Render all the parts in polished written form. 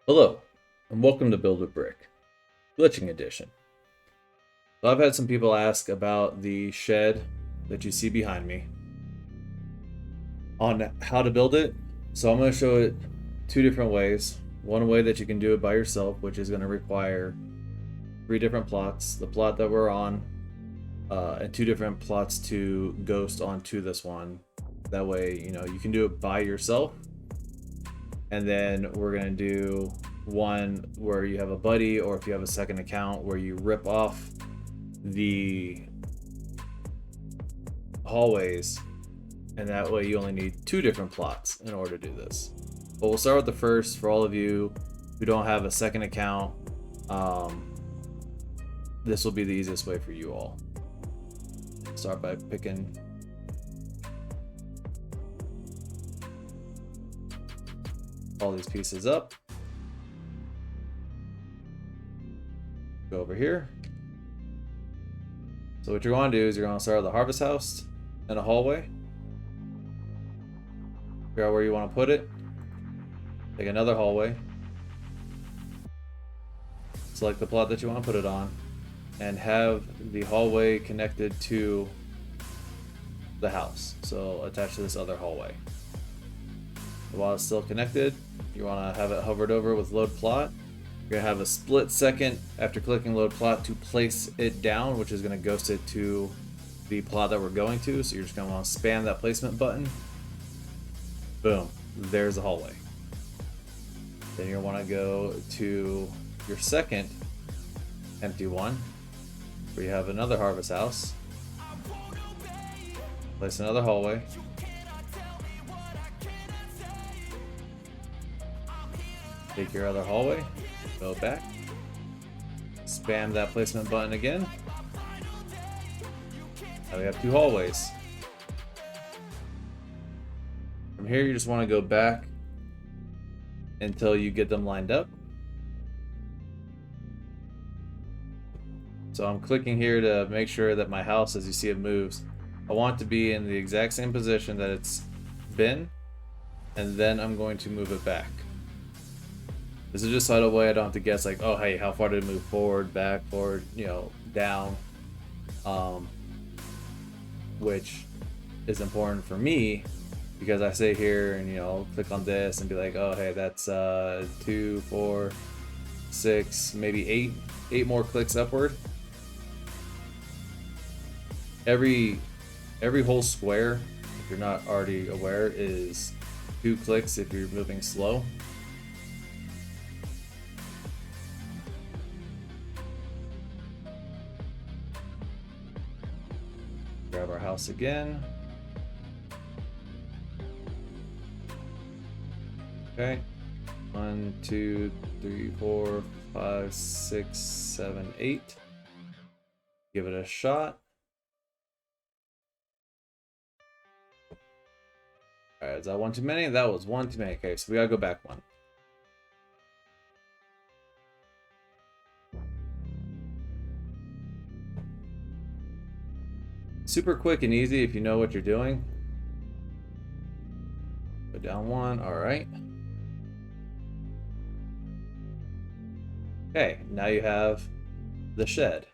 Hello, and welcome to Build a Brick, Glitching Edition. So I've had some people ask about the shed that you see behind me on how to build it. So I'm going to show it two different ways. One way that you can do it by yourself, which is going to require 3 different plots, the plot that we're on, and 2 different plots to ghost onto this one. That way, you can do it by yourself. And then we're going to do one where you have a buddy, or if you have a second account, where you rip off the hallways, and that way you only need 2 different plots in order to do this. But we'll start with the first. For all of you who don't have a second account, this will be the easiest way for you all. Start by picking all these pieces up. Go over here. So what you're going to do is you're going to start with the harvest house and a hallway. Figure out where you want to put it. Take another hallway. Select the plot that you want to put it on, and have the hallway connected to the house. So attach to this other hallway. While it's still connected, you want to have it hovered over with load plot. You're going to have a split second after clicking load plot to place it down, which is going to ghost it to the plot that we're going to. So you're just going to want to spam that placement button. Boom, there's the hallway. Then you'll want to go to your second empty one, where you have another harvest house. Place another hallway. Take your other hallway, go back, spam that placement button again. Now we have 2 hallways. From here, you just want to go back until you get them lined up. So I'm clicking here to make sure that my house, as you see it moves, I want it to be in the exact same position that it's been, and then I'm going to move it back. This is just so that way I don't have to guess like, oh hey, how far did it move forward, back, forward, down, which is important for me because I sit here and click on this and be like, oh hey, that's 2, 4, 6, maybe 8 more clicks upward. Every whole square, if you're not already aware, is 2 clicks if you're moving slow. Grab our house again. Okay. 1, 2, 3, 4, 5, 6, 7, 8. Give it a shot. Alright, is that one too many? That was one too many. Okay, so we gotta go back one. Super quick and easy if you know what you're doing. Go down 1, alright. Okay, now you have the shed.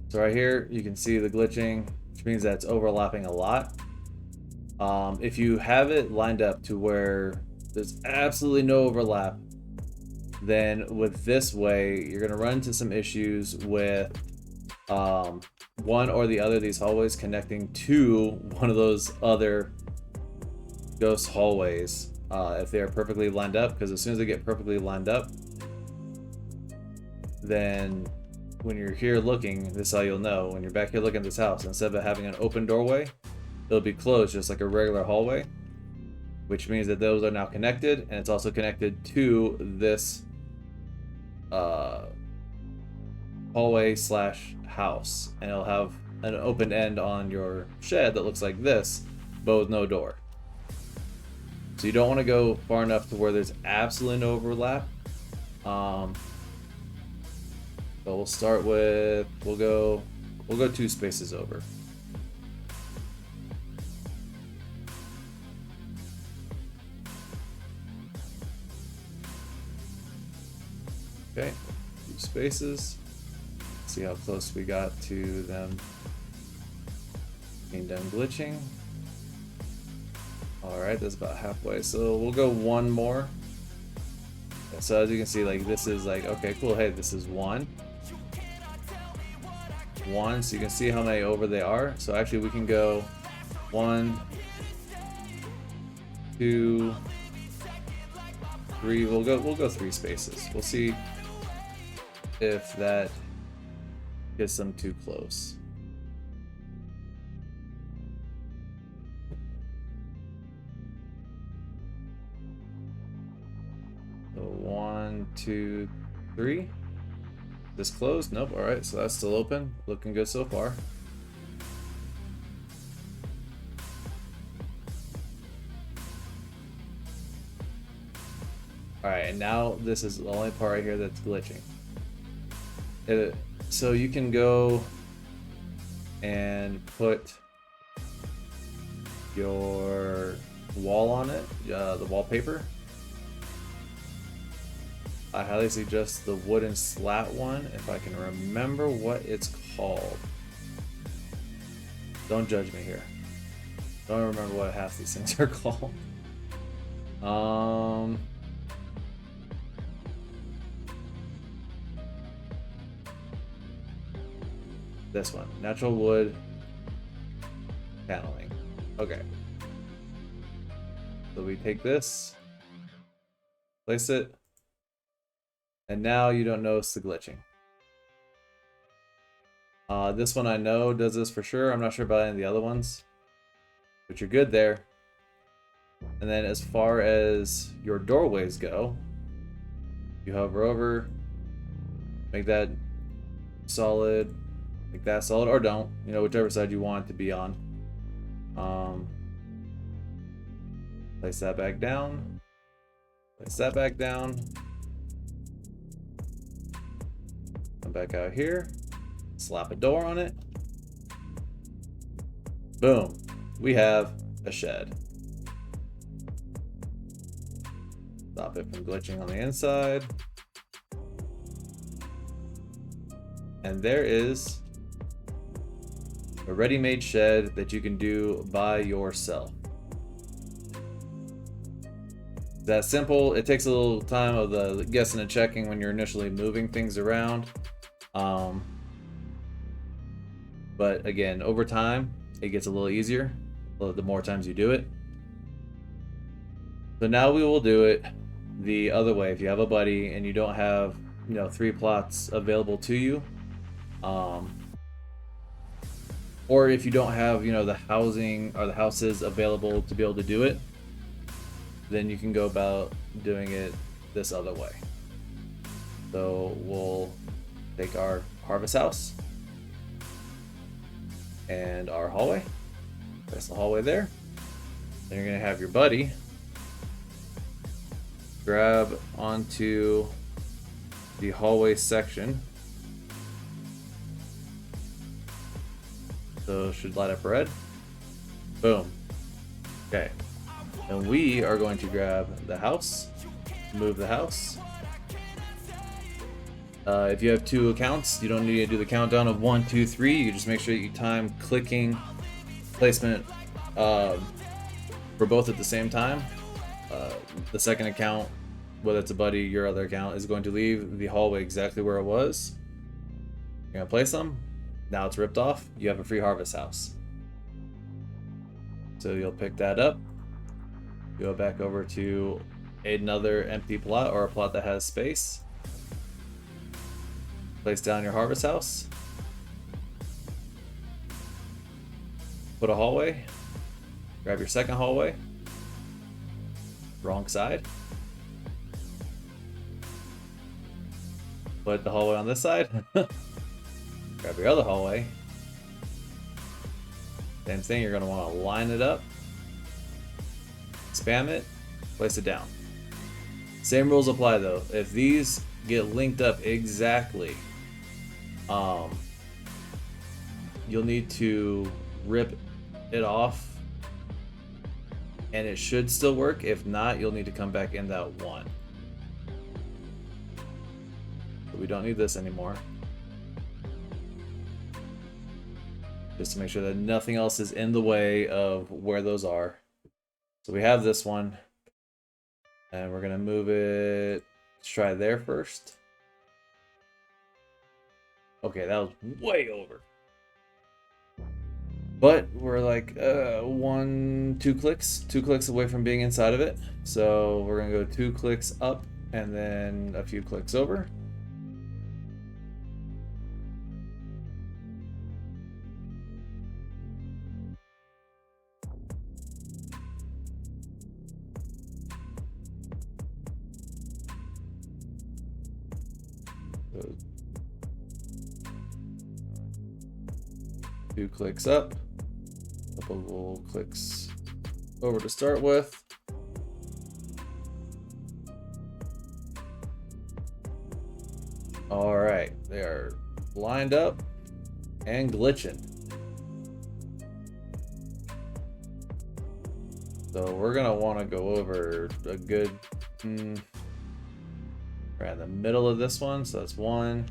So right here, you can see the glitching, which means that it's overlapping a lot. If you have it lined up to where there's absolutely no overlap, then with this way, you're going to run into some issues with one or the other of these hallways connecting to one of those other ghost hallways if they are perfectly lined up, because as soon as they get perfectly lined up, then when you're here looking, this is how you'll know. When you're back here looking at this house, instead of having an open doorway, it'll be closed just like a regular hallway, which means that those are now connected, and it's also connected to this hallway slash house, and it'll have an open end on your shed that looks like this, but with no door. So you don't want to go far enough to where there's absolutely no overlap. But we'll start with, we'll go 2 spaces over. Okay, 2 spaces. See how close we got to them being done glitching. Alright, that's about halfway. So we'll go one more. So as you can see, like this is like, okay, cool. Hey, this is one. So you can see how many over they are. So actually we can go 1, 2, 3. We'll go 3 spaces. We'll see if that gets them too close. So 1, 2, 3. This closed? Nope. All right, so that's still open. Looking good so far. All right, and now this is the only part right here that's glitching. So you can go and put your wall on it, the wallpaper. I highly suggest the wooden slat one, if I can remember what it's called. Don't judge me here. Don't remember what half these things are called. This one, natural wood paneling. Okay. So we take this, place it, and now you don't notice the glitching. This one I know does this for sure. I'm not sure about any of the other ones, but you're good there. And then as far as your doorways go, you hover over, make that solid, or don't, you know, whichever side you want it to be on. Place that back down, place that back down. Come back out here, slap a door on it. Boom, we have a shed. Stop it from glitching on the inside. And there is a ready-made shed that you can do by yourself. That simple. It takes a little time of the guessing and checking when you're initially moving things around. But again, over time, it gets a little easier the more times you do it. So now we will do it the other way. If you have a buddy and you don't have, you know, 3 plots available to you, or if you don't have, you know, the housing or the houses available to be able to do it, then you can go about doing it this other way. So we'll take our harvest house and our hallway. Place the hallway there. Then you're gonna have your buddy grab onto the hallway section. So it should light up red. Boom. Okay. And we are going to grab the house, move the house. If you have 2 accounts, you don't need to do the countdown of 1, 2, 3. You just make sure that you time clicking placement for both at the same time. The second account, whether it's a buddy, your other account, is going to leave the hallway exactly where it was. You're gonna place them. Now it's ripped off. You have a free harvest house. So you'll pick that up. Go back over to another empty plot or a plot that has space. Place down your harvest house. Put a hallway. Grab your second hallway. Wrong side. Put the hallway on this side. Grab your other hallway. Same thing, you're going to want to line it up. Spam it. Place it down. Same rules apply though. If these get linked up exactly, you'll need to rip it off and it should still work. If not, you'll need to come back in that one. we don't need this anymore. Just to make sure that nothing else is in the way of where those are. So we have this one, and we're gonna move it. Let's try there first. Okay, that was way over. But we're like 2 clicks away from being inside of it. So we're gonna go 2 clicks up and then a few clicks over. So 2 clicks up, a couple little clicks over to start with. All right, they are lined up and glitching. So we're gonna want to go over a good right in the middle of this one. So that's 1,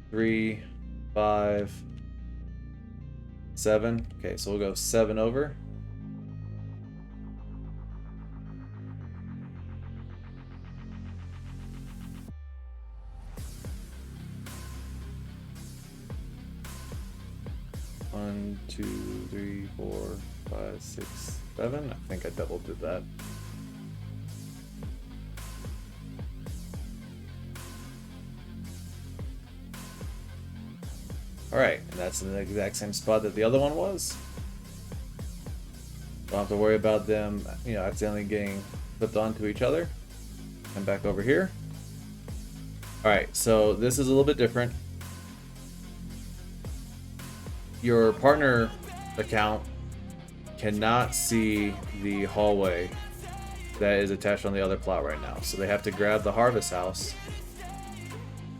3, 5, 7. Okay, so we'll go 7 over. One, 2, 3, 4, 5, 6, 7. I think I double did that. All right, and that's in the exact same spot that the other one was. Don't have to worry about them, accidentally getting flipped onto each other. And back over here. All right, so this is a little bit different. Your partner account cannot see the hallway that is attached on the other plot right now, so they have to grab the harvest house,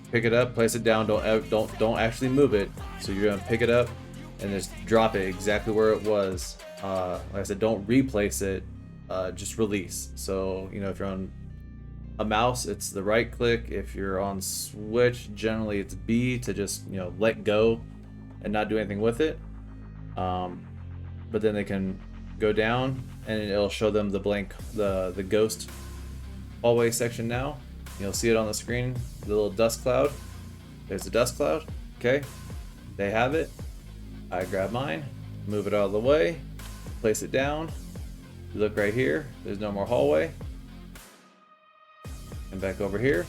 pick it up, place it down. Don't actually move it. So you're gonna pick it up and just drop it exactly where it was. Like I said, don't replace it. Just release. So if you're on a mouse, it's the right click. If you're on Switch, generally it's B to just let go and not do anything with it. But then they can go down and it'll show them the blank, the ghost hallway section now. You'll see it on the screen, the little dust cloud. There's the dust cloud. Okay, they have it. I grab mine, move it out of the way, place it down. You look right here, there's no more hallway. And back over here,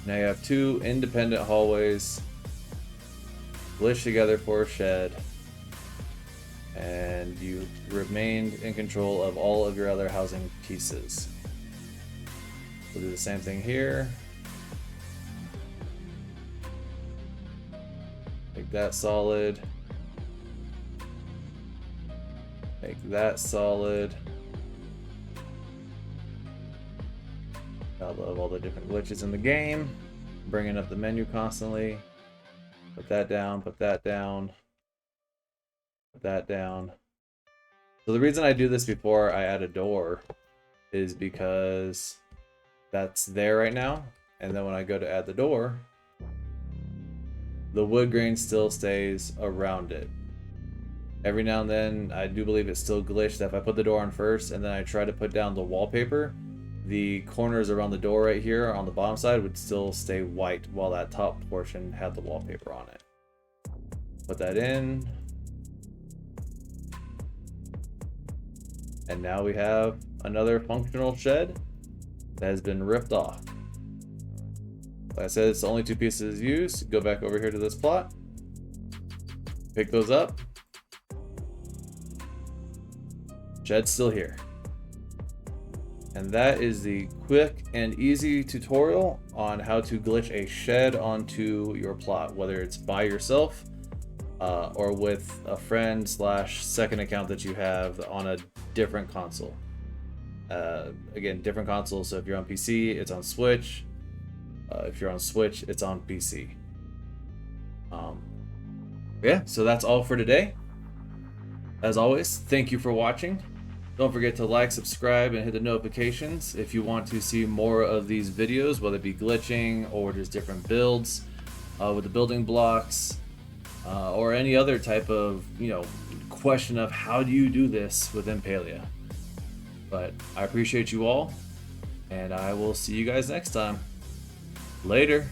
now you have 2 independent hallways glitched together for a shed, and you remained in control of all of your other housing pieces. We'll do the same thing here. Make that solid. Make that solid. I love all the different glitches in the game. Bringing up the menu constantly. Put that down, put that down. Put that down. So the reason I do this before I add a door is because that's there right now. And then when I go to add the door, the wood grain still stays around it. Every now and then, I do believe it's still glitched that if I put the door on first and then I try to put down the wallpaper, the corners around the door right here on the bottom side would still stay white while that top portion had the wallpaper on it. Put that in. And now we have another functional shed that has been ripped off. Like I said, it's only 2 pieces used. Go back over here to this plot. Pick those up. Shed's still here. And that is the quick and easy tutorial on how to glitch a shed onto your plot, whether it's by yourself or with a friend / second account that you have on a different console. Again, different consoles. So if you're on PC, it's on Switch. If you're on Switch, it's on PC. Yeah, so that's all for today. As always, thank you for watching. Don't forget to like, subscribe, and hit the notifications if you want to see more of these videos, whether it be glitching or just different builds. with the building blocks, or any other type of question of how do you do this within Palia. But I appreciate you all, and I will see you guys next time. Later.